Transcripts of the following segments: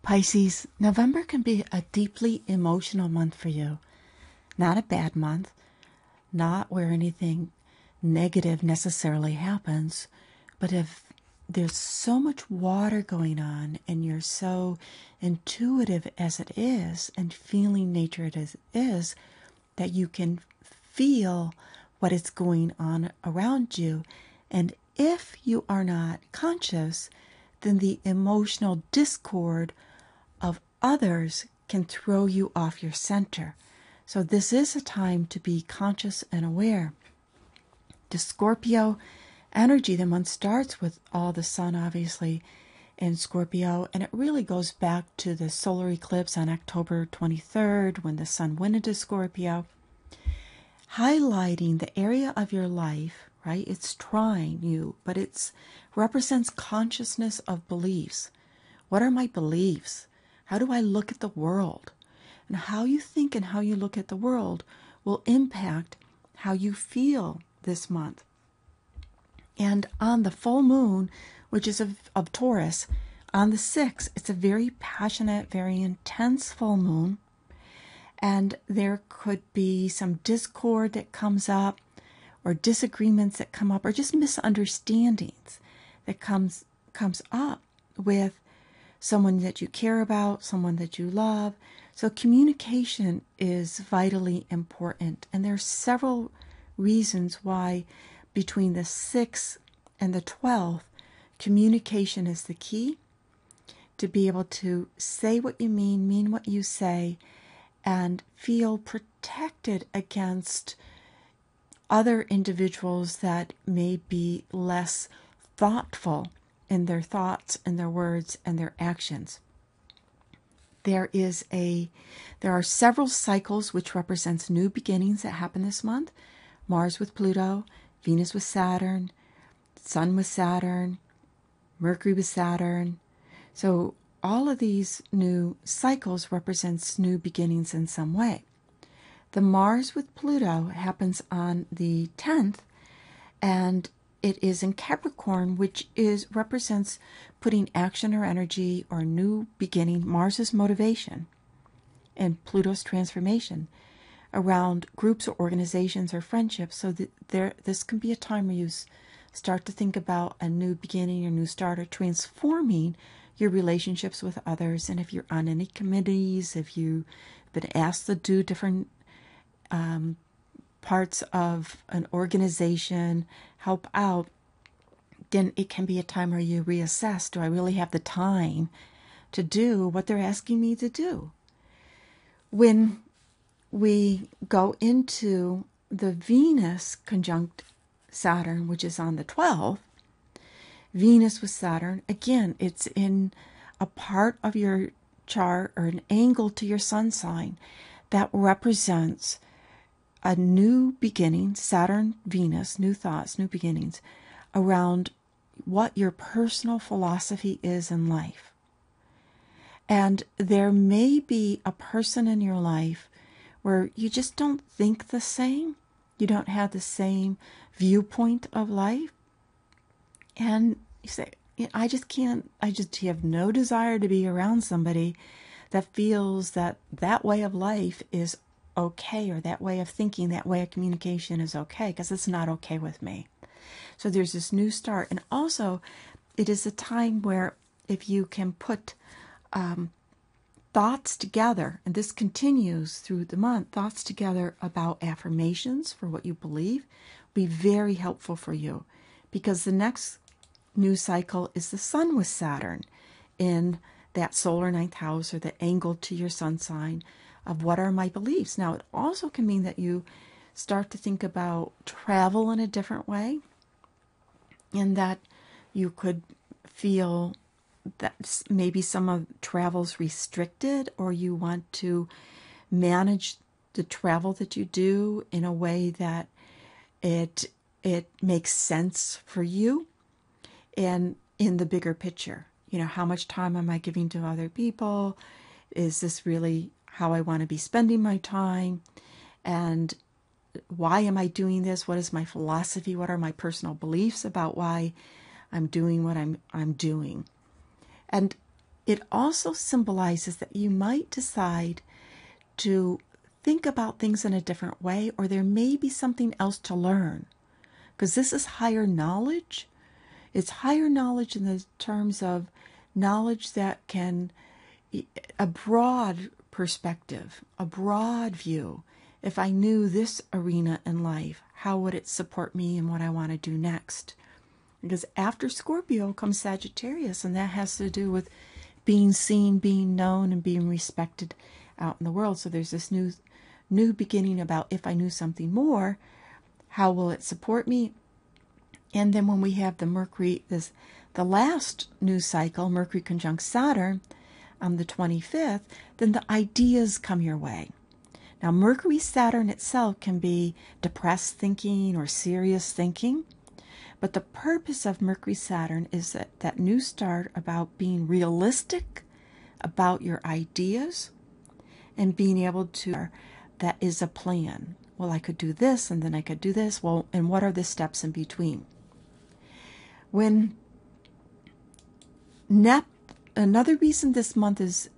Pisces, November can be a deeply emotional month for you. Not a bad month, not where anything negative necessarily happens, but if there's so much water going on and you're so intuitive as it is and feeling nature as it is, that you can feel what is going on around you. And if you are not conscious, then the emotional discord of others can throw you off your center. So this is a time to be conscious and aware. The Scorpio energy, the month starts with all the sun, obviously, in Scorpio, and it really goes back to the solar eclipse on October 23rd when the sun went into Scorpio, highlighting the area of your life, right? It's trying you, but it represents consciousness of beliefs. What are my beliefs? How do I look at the world? And how you think and how you look at the world will impact how you feel this month. And on the full moon, which is of Taurus, on the 6th, it's a very passionate, very intense full moon. And there could be some discord that comes up, or disagreements that come up, or just misunderstandings that comes up with someone that you care about, someone that you love. So communication is vitally important. And there are several reasons why between the 6th and the 12th, communication is the key to be able to say what you mean what you say, and feel protected against other individuals that may be less thoughtful in their thoughts and their words and their actions. There are several cycles which represents new beginnings that happen this month. Mars with Pluto, Venus with Saturn, Sun with Saturn, Mercury with Saturn. So all of these new cycles represents new beginnings in some way. The Mars with Pluto happens on the 10th, and it is in Capricorn, which represents putting action or energy or new beginning. Mars is motivation, and Pluto's transformation around groups or organizations or friendships. So this can be a time where you start to think about a new beginning or new start, or transforming your relationships with others. And if you're on any committees, if you've been asked to do different parts of an organization, help out, then it can be a time where you reassess, do I really have the time to do what they're asking me to do? When we go into the Venus conjunct Saturn, which is on the 12th, Venus with Saturn, again, it's in a part of your chart or an angle to your sun sign that represents a new beginning, Saturn, Venus, new thoughts, new beginnings, around what your personal philosophy is in life. And there may be a person in your life where you just don't think the same. You don't have the same viewpoint of life. And you say, I just have no desire to be around somebody that feels that way of life is okay, or that way of thinking, that way of communication is okay, because it's not okay with me. So there's this new start. And also, it is a time where if you can put thoughts together, and this continues through the month, thoughts together about affirmations for what you believe, will be very helpful for you, because the next new cycle is the Sun with Saturn in that solar 9th house, or the angle to your sun sign of what are my beliefs. Now, it also can mean that you start to think about travel in a different way, and that you could feel that maybe some of travel's restricted, or you want to manage the travel that you do in a way that it makes sense for you and in the bigger picture. How much time am I giving to other people? Is this really how I want to be spending my time? And why am I doing this? What is my philosophy? What are my personal beliefs about why I'm doing what I'm doing? And it also symbolizes that you might decide to think about things in a different way, or there may be something else to learn. Because this is higher knowledge. It's higher knowledge in the terms of knowledge that can, a broad perspective, a broad view. If I knew this arena in life, how would it support me in what I want to do next? Because after Scorpio comes Sagittarius, and that has to do with being seen, being known, and being respected out in the world. So there's this new beginning about, if I knew something more, how will it support me? And then when we have the Mercury, the last new cycle, Mercury conjunct Saturn on the 25th, then the ideas come your way. Now, Mercury Saturn itself can be depressed thinking or serious thinking, but the purpose of Mercury Saturn is that new start about being realistic about your ideas and being able to, that is a plan. Well, I could do this, and then I could do this. Well, and what are the steps in between? When another reason this month is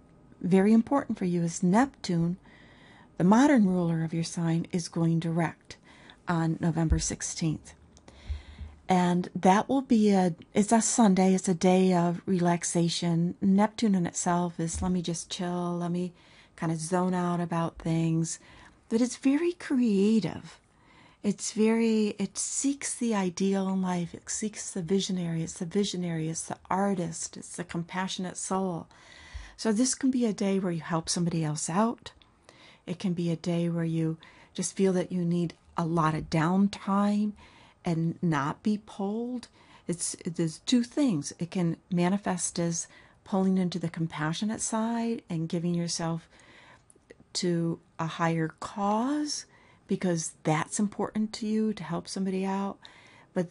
very important for you is Neptune, the modern ruler of your sign, is going direct on November 16th. And that will be it's a Sunday, it's a day of relaxation. Neptune in itself is, let me just chill, let me kind of zone out about things. But it's very creative. It seeks the ideal in life. It seeks the visionary. It's the artist. It's the compassionate soul. So this can be a day where you help somebody else out. It can be a day where you just feel that you need a lot of downtime and not be pulled. There's two things. It can manifest as pulling into the compassionate side and giving yourself to a higher cause, because that's important to you to help somebody out. But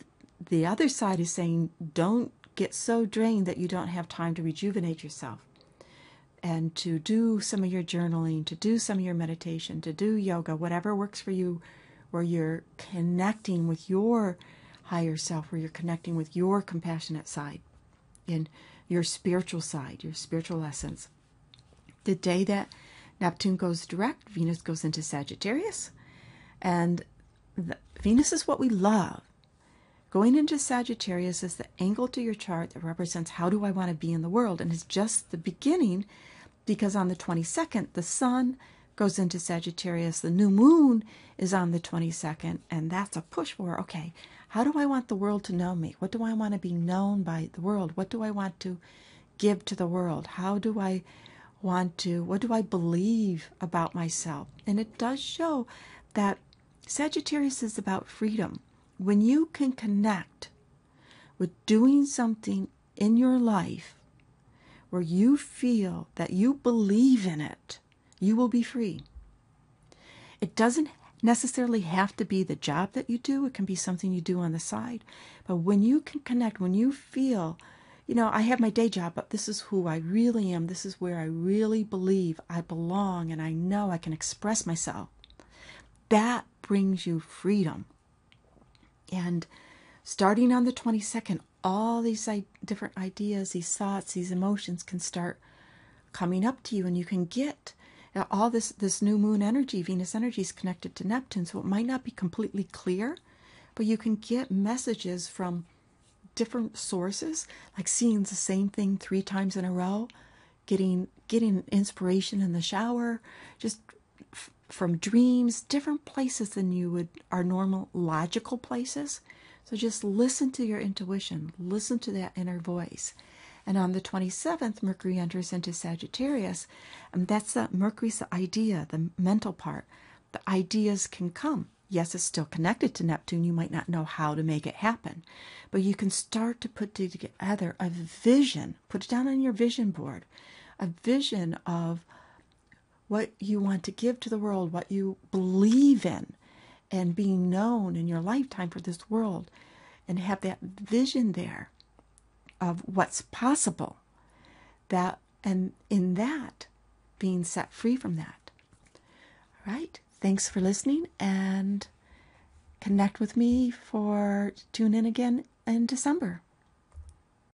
the other side is saying, don't get so drained that you don't have time to rejuvenate yourself and to do some of your journaling, to do some of your meditation, to do yoga, whatever works for you, where you're connecting with your higher self, where you're connecting with your compassionate side and your spiritual side, your spiritual essence. The day that Neptune goes direct, Venus goes into Sagittarius. And Venus is what we love. Going into Sagittarius is the angle to your chart that represents how do I want to be in the world. And it's just the beginning, because on the 22nd, the sun goes into Sagittarius. The new moon is on the 22nd. And that's a push for, okay, how do I want the world to know me? What do I want to be known by the world? What do I want to give to the world? What do I believe about myself? And it does show that Sagittarius is about freedom. When you can connect with doing something in your life where you feel that you believe in it, you will be free. It doesn't necessarily have to be the job that you do. It can be something you do on the side. But when you can connect, when you feel, I have my day job, but this is who I really am. This is where I really believe I belong, and I know I can express myself. That brings you freedom. And starting on the 22nd, all these different ideas, these thoughts, these emotions can start coming up to you, and you can get all this new moon energy. Venus energy is connected to Neptune, so it might not be completely clear, but you can get messages from different sources, like seeing the same thing 3 times in a row, getting inspiration in the shower, just from dreams, different places than you would, our normal logical places. So just listen to your intuition, listen to that inner voice. And on the 27th, Mercury enters into Sagittarius, and Mercury's the idea, the mental part. The ideas can come. Yes, it's still connected to Neptune. You might not know how to make it happen, but you can start to put together a vision. Put it down on your vision board, a vision of what you want to give to the world, what you believe in, and being known in your lifetime for this world, and have that vision there of what's possible, and in that, being set free from that. All right. Thanks for listening, and connect with me tune in again in December.